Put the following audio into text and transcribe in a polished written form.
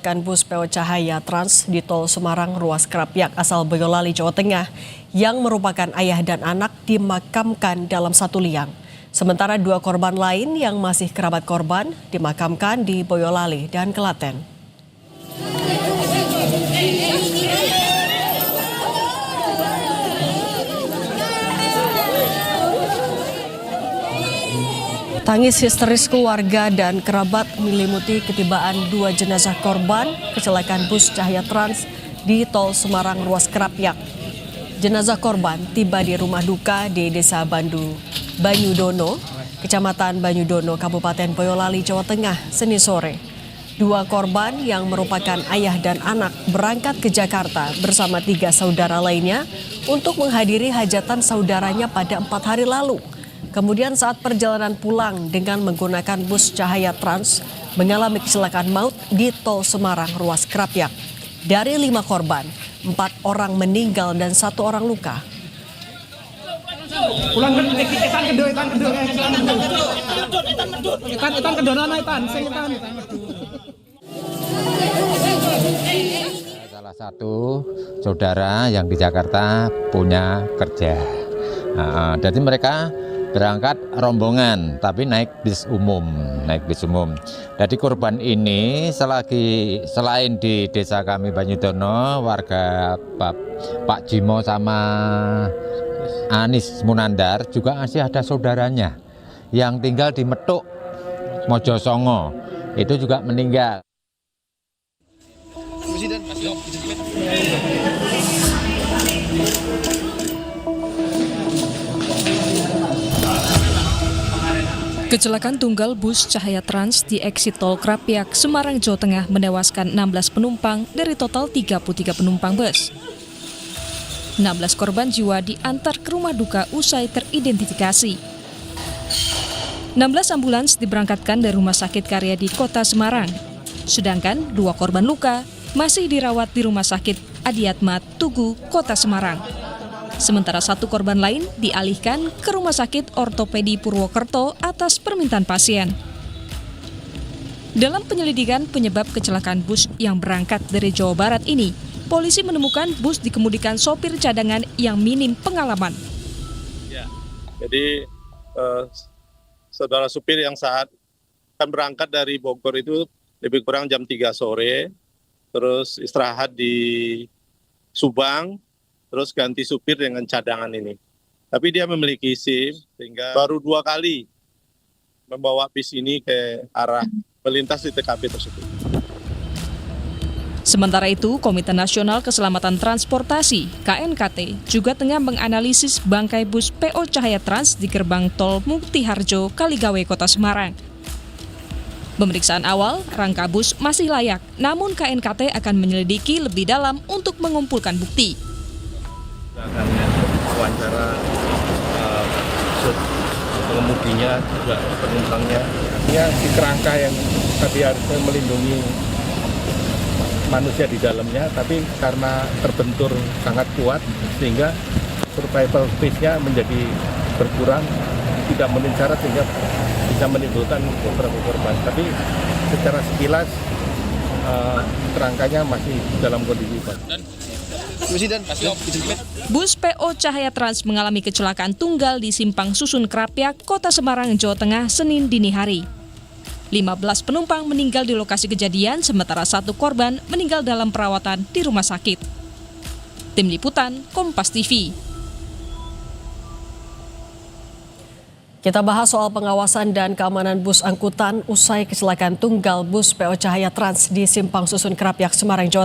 kecelakaan bus PO Cahaya Trans di Tol Semarang ruas Krapyak asal Boyolali, Jawa Tengah yang merupakan ayah dan anak dimakamkan dalam satu liang. Sementara 2 korban lain yang masih kerabat korban dimakamkan di Boyolali dan Klaten. Tangis histeris keluarga dan kerabat menyelimuti ketibaan 2 jenazah korban kecelakaan bus Cahaya Trans di Tol Semarang ruas Krapyak. Jenazah korban tiba di rumah duka di Desa Banyudono, Kecamatan Banyudono, Kabupaten Boyolali, Jawa Tengah, Senin sore. 2 korban yang merupakan ayah dan anak berangkat ke Jakarta bersama 3 saudara lainnya untuk menghadiri hajatan saudaranya pada 4 hari lalu. Kemudian saat perjalanan pulang dengan menggunakan bus Cahaya Trans mengalami kecelakaan maut di Tol Semarang ruas Krapyak. Dari 5 korban, 4 orang meninggal dan 1 orang luka. Salah satu saudara yang di Jakarta punya kerja. Jadi mereka berangkat rombongan tapi naik bis umum. Jadi korban ini selain di desa kami Banyudono, warga Pak Jimo sama Anis Munandar, juga masih ada saudaranya yang tinggal di Metuk, Mojosongo, itu juga meninggal. Kecelakaan tunggal bus Cahaya Trans di eksit Tol Krapyak, Semarang, Jawa Tengah menewaskan 16 penumpang dari total 33 penumpang bus. 16 korban jiwa diantar ke rumah duka usai teridentifikasi. 16 ambulans diberangkatkan dari Rumah Sakit Karyadi Kota Semarang. Sedangkan 2 korban luka masih dirawat di Rumah Sakit Adiatma Tugu, Kota Semarang. Sementara 1 korban lain dialihkan ke Rumah Sakit Ortopedi Purwokerto atas permintaan pasien. Dalam penyelidikan penyebab kecelakaan bus yang berangkat dari Jawa Barat ini, polisi menemukan bus dikemudikan sopir cadangan yang minim pengalaman. Ya, jadi saudara supir yang saat kan berangkat dari Bogor itu lebih kurang jam 3 sore, terus istirahat di Subang, terus ganti supir dengan cadangan ini. Tapi dia memiliki SIM, sehingga baru 2 kali membawa bis ini ke arah melintas di TKP tersebut. Sementara itu, Komite Nasional Keselamatan Transportasi (KNKT) juga tengah menganalisis bangkai bus PO Cahaya Trans di gerbang tol Muktiharjo, Kaligawe, Kota Semarang. Pemeriksaan awal, rangka bus masih layak, namun KNKT akan menyelidiki lebih dalam untuk mengumpulkan bukti. Wawancara pengemudinya juga penumpangnya, ya si kerangka yang tadi harusnya melindungi manusia di dalamnya, tapi karena terbentur sangat kuat sehingga survival space-nya menjadi berkurang, tidak memenuhi syarat sehingga bisa menimbulkan beberapa korban. Tapi secara sekilas kerangkanya masih dalam kondisi baik. Bus PO Cahaya Trans mengalami kecelakaan tunggal di Simpang Susun Krapyak, Kota Semarang, Jawa Tengah, Senin dini hari. 15 penumpang meninggal di lokasi kejadian, sementara 1 korban meninggal dalam perawatan di rumah sakit. Tim Liputan, Kompas TV. Kita bahas soal pengawasan dan keamanan bus angkutan usai kecelakaan tunggal bus PO Cahaya Trans di Simpang Susun Krapyak, Semarang, Jawa Tengah.